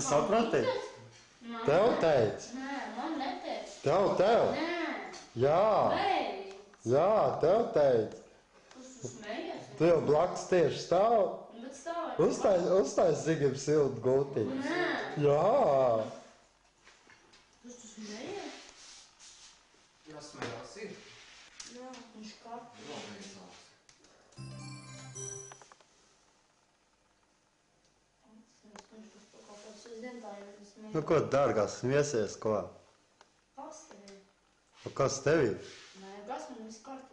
Saprati? Tev teica? Nē, man neteica. Tev? Nē. Jā. Beidz. Jā, tev teica. Tu smejies? Tu jau blakus tieši stāv. Bet stāv. Uztais Zigim siltu gultīt. Nē. Jā. Tu smejies? Jāsmējās ir. Jā, viņš kāpj. Vēl beidzās. Nu, ko dārgās, smiesies, ko? Paskatīju. Kas tev ir? Nē, kas man viss kārtībā.